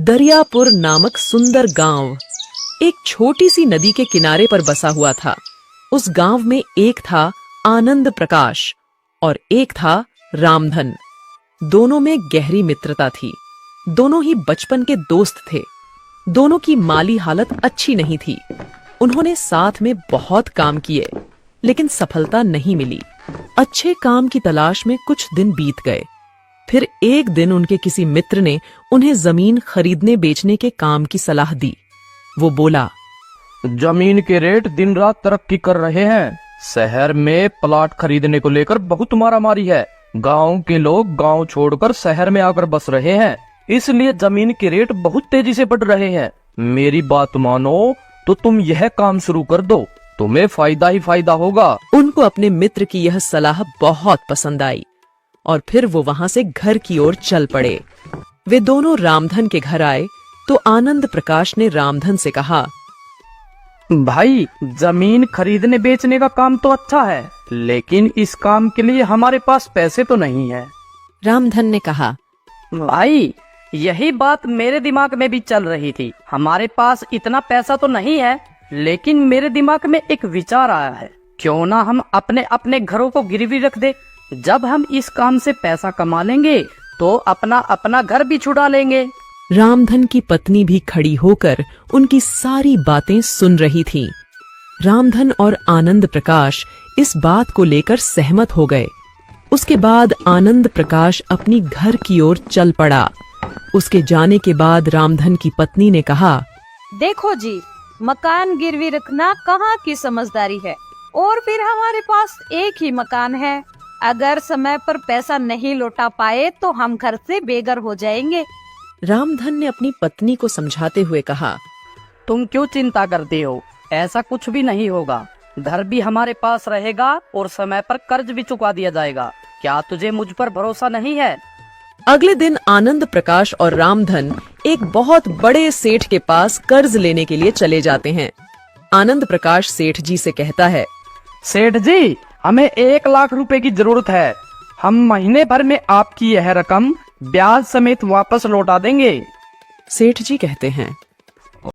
दरियापुर नामक सुंदर गांव एक छोटी सी नदी के किनारे पर बसा हुआ था। उस गांव में एक था आनंद प्रकाश और एक था रामधन। दोनों में गहरी मित्रता थी। दोनों ही बचपन के दोस्त थे। दोनों की माली हालत अच्छी नहीं थी। उन्होंने साथ में बहुत काम किए, लेकिन सफलता नहीं मिली। अच्छे काम की तलाश में कुछ दिन बीत गए। फिर एक दिन उनके किसी मित्र ने उन्हें जमीन खरीदने बेचने के काम की सलाह दी। वो बोला, जमीन के रेट दिन रात तरक्की कर रहे हैं। शहर में प्लॉट खरीदने को लेकर बहुत मारामारी है। गांव के लोग गांव छोड़कर शहर में आकर बस रहे हैं, इसलिए जमीन के रेट बहुत तेजी से बढ़ रहे हैं। मेरी बात मानो तो तुम यह काम शुरू कर दो, तुम्हें फायदा ही फायदा होगा। उनको अपने मित्र की यह सलाह बहुत पसंद आई और फिर वो वहां से घर की ओर चल पड़े। वे दोनों रामधन के घर आए तो आनंद प्रकाश ने रामधन से कहा, भाई, जमीन खरीदने बेचने का काम तो अच्छा है, लेकिन इस काम के लिए हमारे पास पैसे तो नहीं है। रामधन ने कहा, भाई, यही बात मेरे दिमाग में भी चल रही थी। हमारे पास इतना पैसा तो नहीं है, लेकिन मेरे दिमाग में एक विचार आया है। क्यों ना हम अपने अपने घरों को गिरवी रख दे। जब हम इस काम से पैसा कमा लेंगे तो अपना अपना घर भी छुड़ा लेंगे। रामधन की पत्नी भी खड़ी होकर उनकी सारी बातें सुन रही थी। रामधन और आनंद प्रकाश इस बात को लेकर सहमत हो गए। उसके बाद आनंद प्रकाश अपनी घर की ओर चल पड़ा। उसके जाने के बाद रामधन की पत्नी ने कहा, देखो जी, मकान गिरवी रखना कहाँ की समझदारी है। और फिर हमारे पास एक ही मकान है। अगर समय पर पैसा नहीं लौटा पाए तो हम घर से बेघर हो जाएंगे। रामधन ने अपनी पत्नी को समझाते हुए कहा, तुम क्यों चिंता करते हो? ऐसा कुछ भी नहीं होगा। घर भी हमारे पास रहेगा और समय पर कर्ज भी चुका दिया जाएगा। क्या तुझे मुझ पर भरोसा नहीं है? अगले दिन आनंद प्रकाश और रामधन एक बहुत बड़े सेठ के पास कर्ज लेने के लिए चले जाते हैं। आनंद प्रकाश सेठ जी से कहता है, सेठ जी, हमें 1 लाख रुपए की जरूरत है। हम महीने भर में आपकी यह रकम ब्याज समेत वापस लौटा देंगे। सेठ जी कहते हैं,